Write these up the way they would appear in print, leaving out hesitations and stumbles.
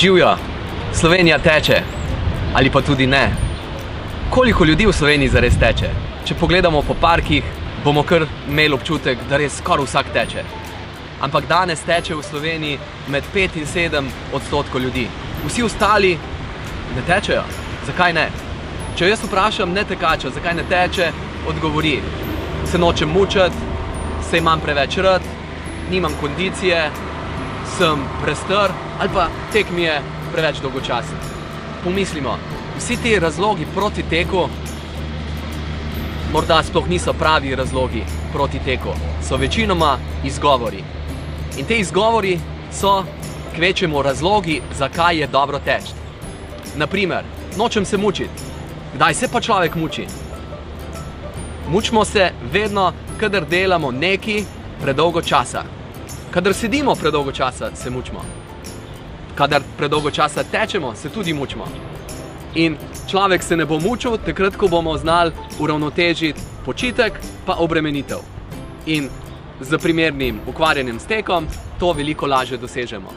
Živjo, Slovenija teče. Ali pa tudi ne. Koliko ljudi v Sloveniji zares teče? Če pogledamo po parkih, bomo kar imeli občutek, da res skoraj vsak teče. Ampak danes teče v Sloveniji med 5 in 7% ljudi. Vsi ostali ne tečejo. Zakaj ne? Če jaz vprašam netekača, zakaj ne teče, odgovori: se nočem mučiti, se imam preveč rad, nimam kondicije, sem prestar ali pa tek mi je preveč dolgočasen. Pomislimo, vsi ti razlogi proti teku morda sploh niso pravi razlogi proti teku, so večinoma izgovori. In te izgovori so kvečjemu razlogi, zakaj je dobro teči. Naprimer, nočem se mučiti. Kdaj se pa človek muči? Mučimo se vedno, kadar delamo nekaj predolgo časa. Kadar sedimo predolgo časa, se mučimo. Kadar predolgo časa tečemo, se tudi mučimo. In človek se ne bo mučil, takrat, ko bomo znali uravnotežiti počitek pa obremenitev. In z primernim ukvarjanjem s tekom to veliko lažje dosežemo.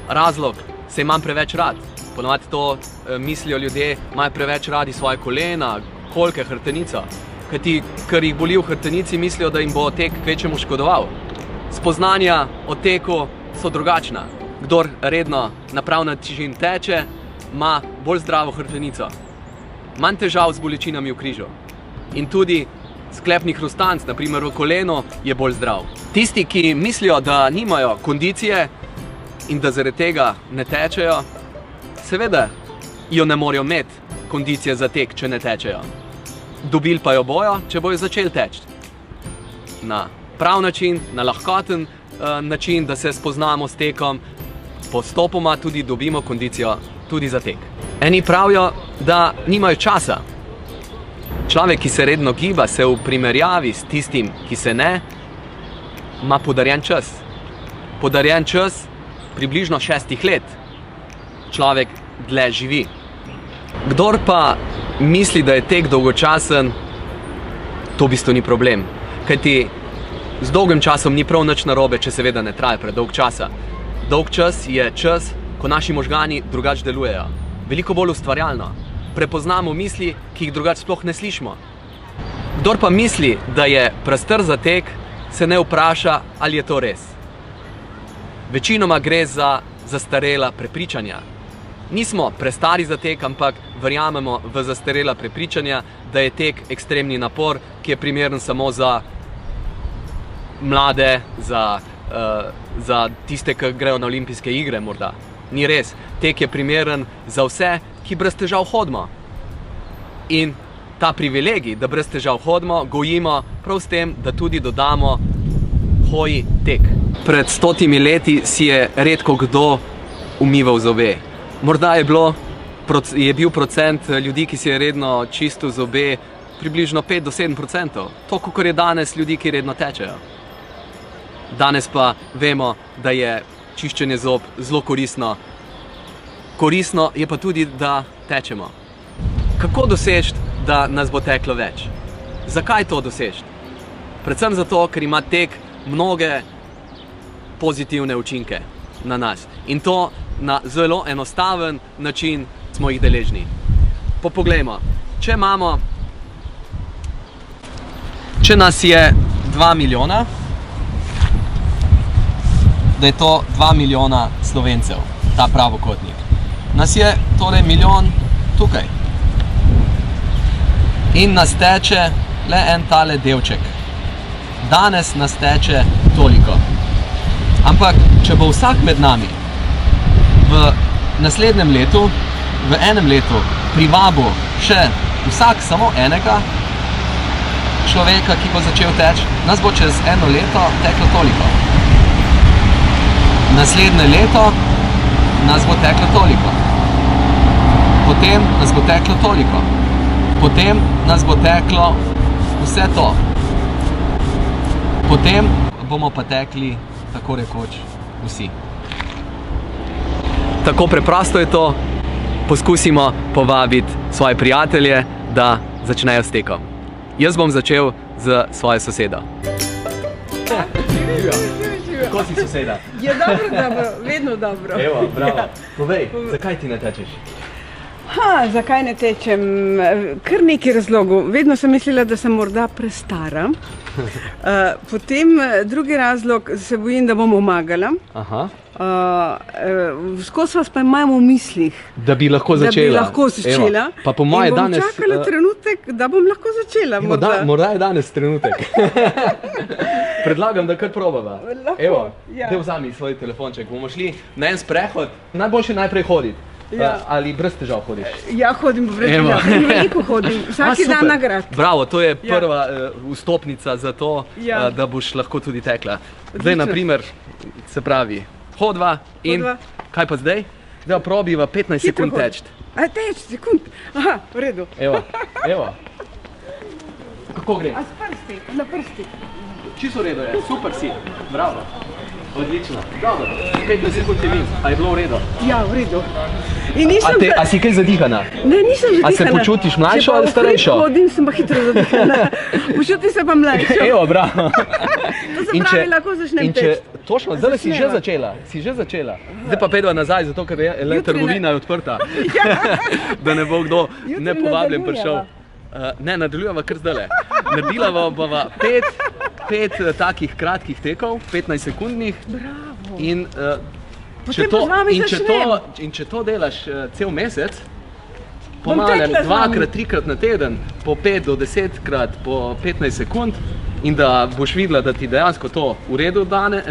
Razlog: se imam preveč rad. Ponovadi to mislijo ljudje, imajo preveč radi svoje kolena, kolke, hrbtenico. Kajti, ker jih boli v hrbtenici, mislijo, da jim bo tek kvečjemu škodoval. Spoznanja o teku so drugačna. Kdor redno na prav način teče, ima bolj zdravo hrbtenico, manj težav z bolečinami v križu. In tudi sklepni hrustanc, na primer v kolenu, je bolj zdrav. Tisti, ki mislijo, da nimajo kondicije in da zaradi tega ne tečejo, seveda jo ne morejo imeti kondicije za tek, če ne tečejo. Dobili pa jo bojo, če bojo začeli teči. Na prav način, na lahkoten način, da se spoznamo s tekom, postopoma tudi dobimo kondicijo tudi za tek. Eni pravijo, da nimajo časa. Človek, ki se redno giba, se v primerjavi s tistim, ki se ne, ima podarjen čas. Podarjen čas približno 6 let. Človek dlje živi. Kdor pa misli, da je tek dolgočasen, to v bistvu ni problem. Kajti z dolgim časom ni prav nič narobe, če seveda ne traja predolg časa. Dolg čas je čas, ko naši možgani drugače delujejo. Veliko bolj ustvarjalno. Prepoznamo misli, ki jih drugače sploh ne slišimo. Kdor pa misli, da je prestar za tek, se ne vpraša, ali je to res. Večinoma gre za zastarela prepričanja. Nismo prestari za tek, ampak verjamemo v zastarela prepričanja, da je tek ekstremni napor, ki je primeren samo za mlade, za tiste, ki grejo na olimpijske igre morda. Ni res. Tek je primeren za vse, ki brez težav hodimo. In ta privilegij, da brez težav hodimo, gojimo prav s tem, da tudi dodamo hoji tek. Pred 100 leti si je redko kdo umival zobe. Morda je bil procent ljudi, ki si je redno čistil zobe, približno 5 do 7%. To, kakor je danes ljudi, ki redno tečejo. Danes pa vemo, da je čiščenje zob zelo koristno. Koristno je pa tudi, da tečemo. Kako doseči, da nas bo teklo več? Zakaj to doseči? Predvsem zato, ker ima tek mnoge pozitivne učinke na nas. In to na zelo enostaven način smo jih deležni. Poglejmo, če nas je 2 milijona, da je to 2 milijona Slovencev, ta pravokotnik. Nas je torej milijon tukaj. In nas teče le en tale delček. Danes nas teče toliko. Ampak, če bo vsak med nami v naslednjem letu, v enem letu privabil še vsak samo enega človeka, ki bo začel teči, nas bo čez 1 leto teklo toliko. Naslednje leto nas bo teklo toliko. Potem nas bo teklo toliko. Potem nas bo teklo vse to. Potem bomo pa tekli tako rekoč vsi. Tako preprosto je to. Poskusimo povabiti svoje prijatelje, da začnejo s tekom. Jaz bom začel z svojo sosedo. Kako si soseda? Je dobro, vedno dobro. Evo, bravo. Povej, zakaj ti ne tečeš? Zakaj ne tečem? Kar nekaj razlogov. Vedno sem mislila, da sem morda prestara. Potem drugi razlog, se bojim, da bom omagala. Skozi vas pa imam v mislih, da bi lahko začela. Pa po moje danes... In bom čakala trenutek, da bom lahko začela. Morda je danes trenutek. Predlagam, da kar probava. Evo, te vzami svoj telefonček. Bomo šli na en sprehod. Najboljše najprej hoditi. Ali brez težav hodiš? Ja, hodim brez težav. Veliko hodim. Vsaki dan nagrad. Bravo, to je prva vstopnica za to, da boš lahko tudi tekla. Zdaj, na primer, se pravi, hodva in kaj pa zdaj? Zdaj probiva 15 sekund teči. Teči sekund? Aha, v redu. Evo. Kako gre? A s prsti, na prsti. Čisto v redu je, super si. Bravo. Odlično. Dobro, 15 sekund je vim. A je bilo v redu? Ja, v redu. A si kaj zadihana? Ne, nisem zadihana. A se počutiš mlajšo ali starejšo? Če pa hodim, sem pa hitro zadihana. Počutim se pa mlajšo. Evo, bravo. To se pravi, lahko začnem teči. Točno, zdaj si že začela. Zdaj pa pedva nazaj, zato ker je trgovina odprta. Da ne bo kdo nepovabljen prišel. Ne, nadaljujeva kar zdajle. Naredila bova 5 takih kratkih tekov, 15 sekundnih. Bravo. In če to delaš cel mesec, po malem 2-krat, 3-krat na teden, po 5 do 10-krat po 15 sekund, in da boš videla, da ti dejansko to v redu dene,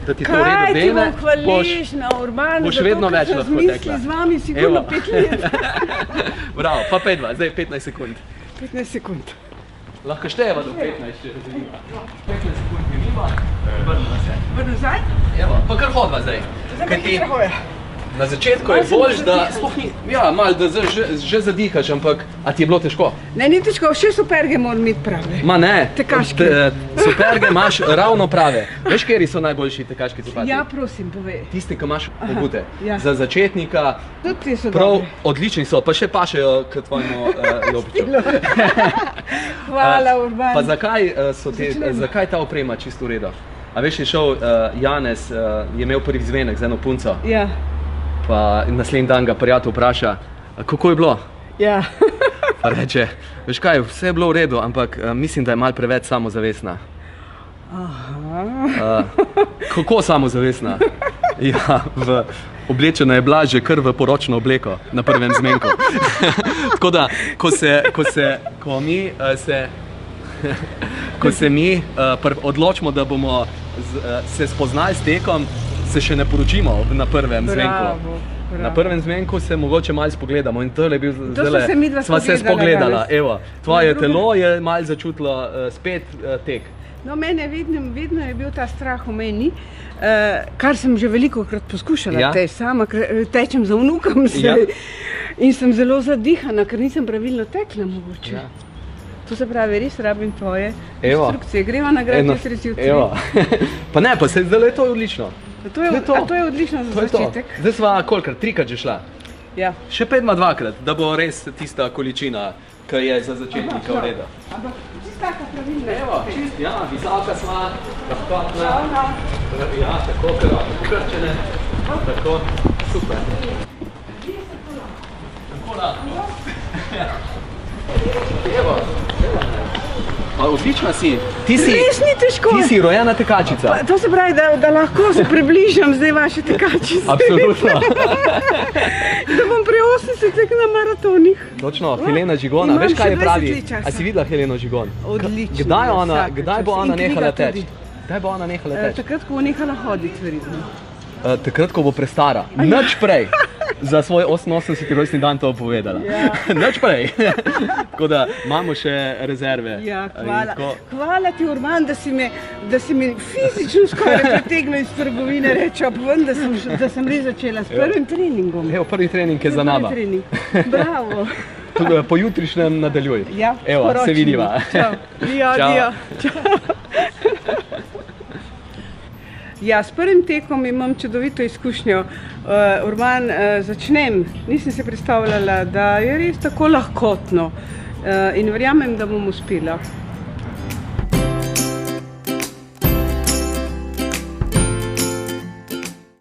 da ti to v redu dene, kaj ti bom hvaležna, Urban, boš vedno več lahko tekla. Razmisli z vami sigurno 5 let. Bravo, pa pedva, zdaj 15 sekund. 15 sekund. Lahko štejeva do 15, če razumima. 15 sekund minima, vrnimo se. Vrnimo zdaj? Evo, pa kar hodva zdaj. Zdaj hitro hoja. Na začetku je boljš, da sploh ni, malo, da že zadihaš, ampak, a ti je bilo težko? Ne, ni težko, še superge moram imeti prave. Ma ne, tekaške. Superge imaš ravno prave. Veš, kateri so najboljši tekaški copati? Ja, prosim, povej. Tisti, ki imaš obute. Za začetnika, tudi ti so prav dobri. Odlični so, pa še pašejo k tvojemu jopiču. Hvala, Urban. Pa zakaj ta oprema čisto v redu? A veš, je šel Janez, je imel prvi zvenek z eno punco. Ja. Pa naslednji dan ga prijatelj vpraša, kako je bilo? Ja. Pa reče, veš kaj, vse je bilo v redu, ampak mislim, da je malo preveč samozavestna. Kako samozavestna? Ja, oblečena je bila že kar v poročno obleko na prvem zmenku. Tako da, ko se mi odločimo, da bomo se spoznali s tekom, se še ne poročimo na prvem zmenku. Na prvem zmenku se mogoče malo spogledamo in tole je bil zdajle, sva se spogledala. Evo, tvoje telo je malo začutilo spet tek. No, mene vedno je bil ta strah v meni, kar sem že velikokrat poskušala teči sama, ker tečem za vnukom in sem zelo zadihana, ker nisem pravilno tekla mogoče. To se pravi, res rabim tvoje instrukcije. Greva na grad jutri. Pa ne, pa zdaj to je odlično. A to je odlično za začetek. Zdaj sva kolikrat? 3-krat že šla? Ja. Še 5-2-krat, da bo res tista količina, ki je za začetnika v redu. Ampak čist taka pravilna. Evo, čist, ja, visoka sva, lahkotna. Ja, tako, pokrčene. Tako, super. Tako da. Evo. Odlična si. Res ni težko. Ti si rojena tekačica. To se pravi, da lahko se približam zdaj vaše tekačice. Absolutno. Da bom pri 80 na maratonih. Točno, Helena Žigon. Veš, kaj je pravi? A si videla Heleno Žigon? Odlično. Kdaj bo ona nehala teči? Kdaj bo ona nehala teči? Takrat, ko bo nehala hoditi, verjetno. Takrat, ko bo prestara. Nič prej. Za svoj 88. rojstni dan to povedala. Nič prej. Tako da imamo še rezerve. Ja, hvala. Hvala ti, Urban, da si mi fizično skoraj pretegnil iz trgovine, reče, povem, da sem res začela s prvim treningom. Evo, prvi trening je za nama. Bravo. Po jutrišnjem nadaljuj. Ja, evo, se vidiva. Čau. Ja. Ja, s prvim tekom imam čudovito izkušnjo. Urban, začnem. Nisem se predstavljala, da je res tako lahkotno in verjamem, da bom uspela.